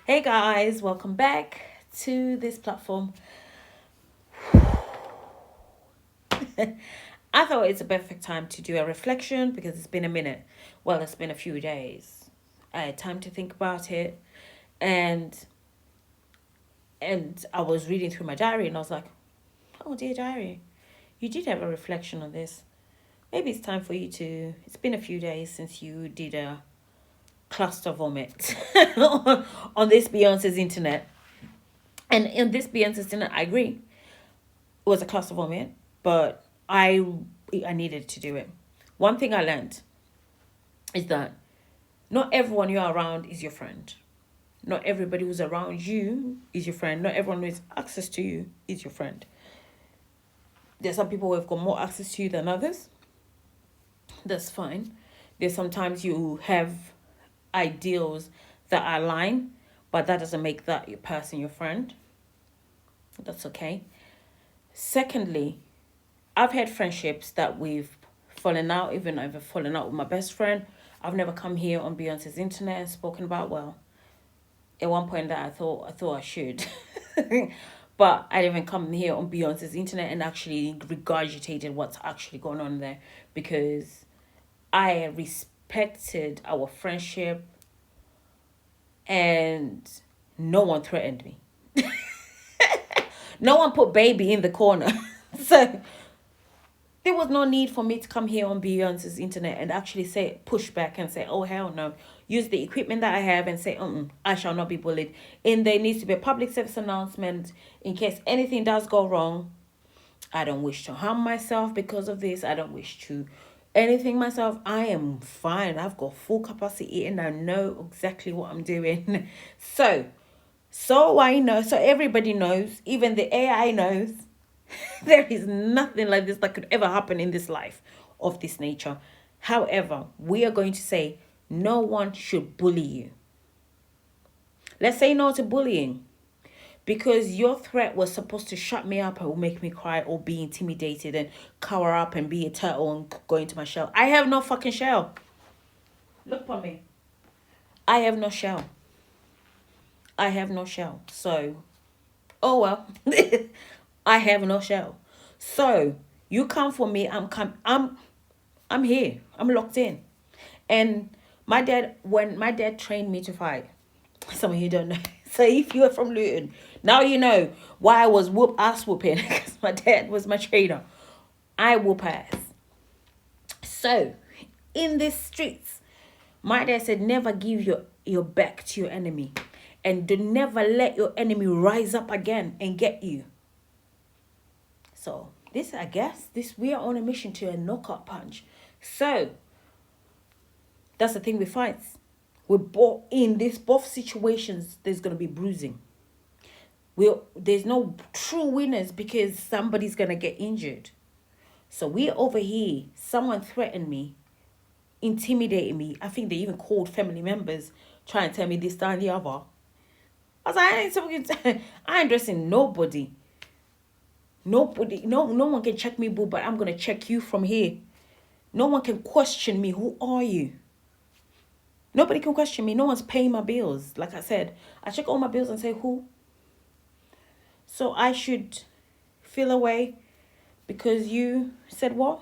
Hey guys, welcome back to this platform. I thought it's a perfect time to do a reflection because it's been a minute. Well, it's been a few days. I had time to think about it, and I was reading through my diary, and I was like, "Oh dear diary, you did have a reflection on this. Maybe it's time for you to. It's been a few days since you did a cluster vomit on this Beyonce's internet, and in this Beyonce's internet, I agree. Was a cluster vomit, but I needed to do it. One thing I learned is that not everyone you're around is your friend. Not everybody who's around you is your friend. Not everyone who has access to you is your friend. There's some people who have got more access to you than others. That's fine. There's sometimes you have ideals that align, but that doesn't make that your person your friend. That's okay. Secondly, I've had friendships that we've fallen out, even I've fallen out with my best friend. I've never come here on Beyonce's internet and spoken about, well, at one point that I thought I should. But I didn't even come here on Beyonce's internet and actually regurgitated what's actually going on there because I respected our friendship and no one threatened me. No one put baby in the corner. So there was no need for me to come here on Beyonce's internet and actually say push back and say, oh hell no. Use the equipment that I have and say, I shall not be bullied. And there needs to be a public service announcement in case anything does go wrong. I don't wish to harm myself because of this. I don't wish to anything myself. I am fine. I've got full capacity and I know exactly what I'm doing. So I know, so everybody knows, even the AI knows, there is nothing like this that could ever happen in this life of this nature. However, we are going to say no one should bully you. Let's say no to bullying because your threat was supposed to shut me up or make me cry or be intimidated and cower up and be a turtle and go into my shell. I have no fucking shell. Look for me. I have no shell. I have no shell. So, oh well. I have no shell. So, you come for me, I'm here. I'm locked in. And when my dad trained me to fight, some of you don't know. So if you are from Luton, now you know why I was ass whooping because my dad was my trainer. I whoop ass. So in these streets, my dad said never give your back to your enemy. And do never let your enemy rise up again and get you. So we are on a mission to a knockout punch. So that's the thing with fights. We're both in this both situations. There's gonna be bruising. There's no true winners because somebody's gonna get injured. So we're over here. Someone threatened me, intimidating me. I think they even called family members, trying to tell me this, that, and the other. I was like, I ain't dressing nobody. Nobody, no one can check me, boo, but I'm gonna check you from here. No one can question me. Who are you? Nobody can question me. No one's paying my bills. Like I said, I check all my bills and say, who? So I should feel away because you said what?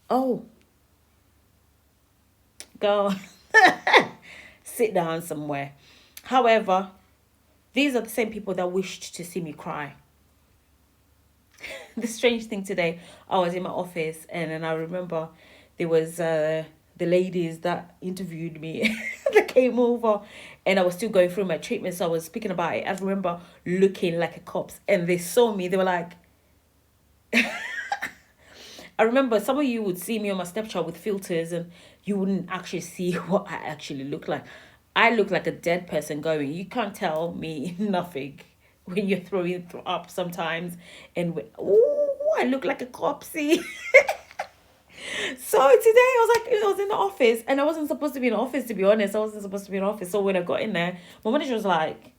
Oh, go sit down somewhere. However, these are the same people that wished to see me cry. The strange thing today, I was in my office and then I remember there was the ladies that interviewed me that came over and I was still going through my treatment, so I was speaking about it. I remember looking like a corpse and they saw me, they were like I remember some of you would see me on my Snapchat with filters and you wouldn't actually see what I actually look like. I look like a dead person going. You can't tell me nothing when you're throwing up sometimes. And I look like a corpsey. So today I was in the office and I wasn't supposed to be in the office, to be honest. I wasn't supposed to be in the office. So when I got in there, my manager was like,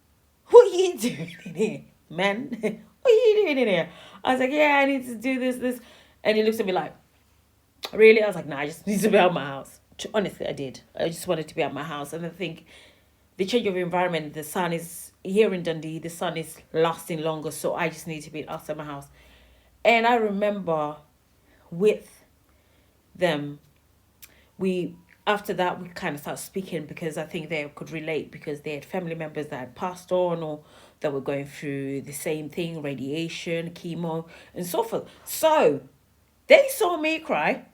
what are you doing in here, man? What are you doing in here? I was like, yeah, I need to do this. And he looks at me like, really? I was like, nah, I just need to be out of my house. Honestly, I did. I just wanted to be out of my house. And I think the change of environment, the sun is here in Dundee, the sun is lasting longer, so I just need to be outside my house. And I remember with them, we after that we kind of started speaking because I think they could relate because they had family members that had passed on or that were going through the same thing, radiation, chemo, and so forth. So they saw me cry.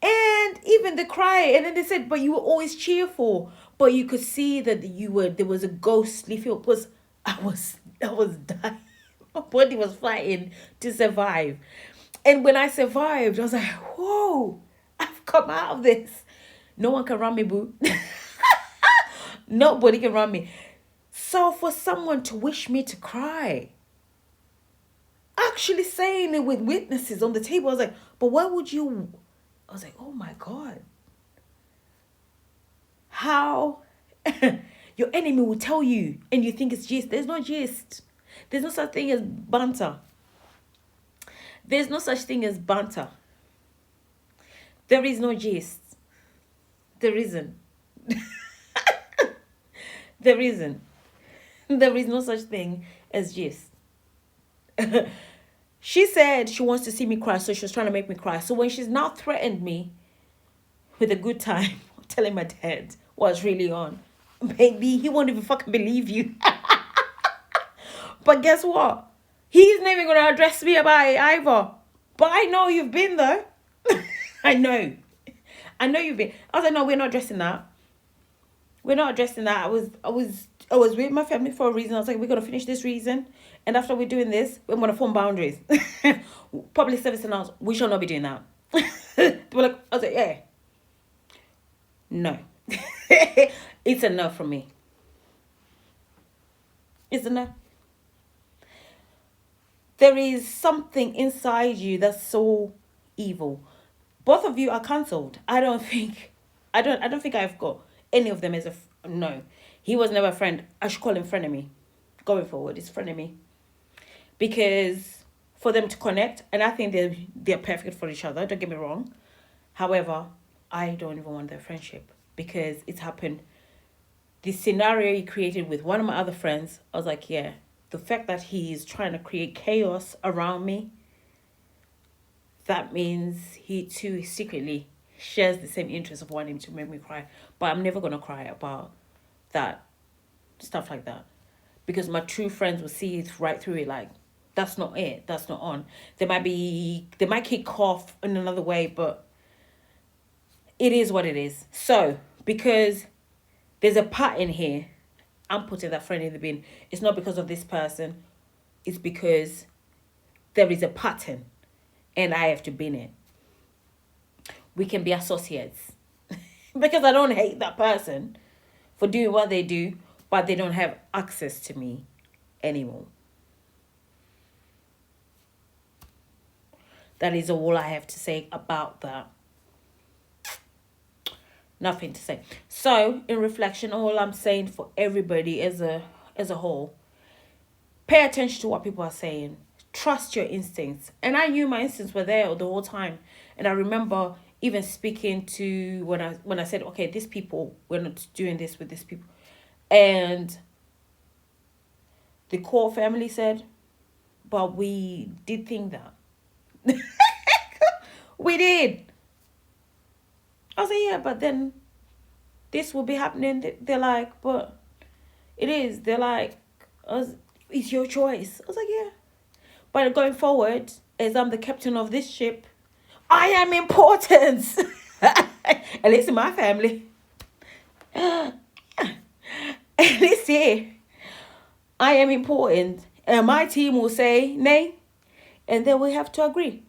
And even the cry, and then they said, but you were always cheerful. But you could see that there was a ghostly feel. Because I was dying. My body was fighting to survive. And when I survived, I was like, whoa, I've come out of this. No one can run me, boo. Nobody can run me. So for someone to wish me to cry, actually saying it with witnesses on the table, I was like, but why would you? I was like, oh my God. How your enemy will tell you and you think it's gist. There's no gist. There's no such thing as banter. There's no such thing as banter. There is no gist. There isn't. There isn't. There is no such thing as gist. She said she wants to see me cry, so she was trying to make me cry. So when she's now threatened me with a good time, telling my dad what's really on, baby, he won't even fucking believe you. But guess what? He's never going to address me about it either. But I know you've been there. I know you've been. I was like, no, we're not addressing that. We're not addressing that. I was with my family for a reason. I was like, we're gonna finish this reason, and after we're doing this, we're gonna form boundaries. Public service announcement, we shall not be doing that. They were like, I was like, yeah. No. It's a no from me. It's a no. There is something inside you that's so evil. Both of you are cancelled. I don't think I've got any of them as no. He was never a friend. I should call him frenemy. Going forward, it's frenemy. Because for them to connect, and I think they're perfect for each other, don't get me wrong. However, I don't even want their friendship because it's happened. The scenario he created with one of my other friends, I was like, yeah, the fact that he's trying to create chaos around me, that means he too secretly shares the same interest of wanting to make me cry. But I'm never going to cry about that, stuff like that. Because my true friends will see it right through it, like, that's not it, that's not on. They might kick off in another way, but it is what it is. So, because there's a pattern here, I'm putting that friend in the bin. It's not because of this person. It's because there is a pattern and I have to bin it. We can be associates. Because I don't hate that person for doing what they do, but they don't have access to me anymore. That is all I have to say about that. Nothing to say. So, in reflection, all I'm saying for everybody as a whole, pay attention to what people are saying. Trust your instincts. And I knew my instincts were there the whole time. And I remember even speaking to when I said, okay, these people, we're not doing this with these people. And the core family said, but we did think that. We did. I was like, yeah, but then this will be happening. They're like, but it is. They're like, it's your choice. I was like, yeah. But going forward, as I'm the captain of this ship, I am important. At least in my family. At least here. I am important. And my team will say nay. And then we have to agree.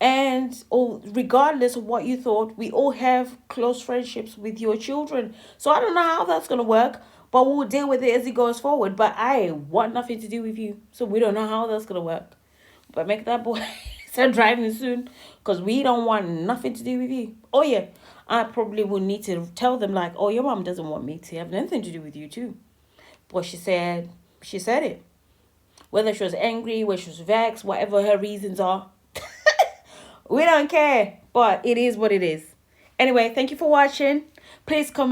And regardless of what you thought, we all have close friendships with your children. So I don't know how that's going to work, but we'll deal with it as it goes forward. But I want nothing to do with you. So we don't know how that's going to work. But make that boy start driving soon, because we don't want nothing to do with you. Oh, yeah. I probably will need to tell them, like, oh, your mom doesn't want me to have anything to do with you, too. But she said it. Whether she was angry, whether she was vexed, whatever her reasons are. We don't care, but it is what it is. Anyway, thank you for watching. Please comment.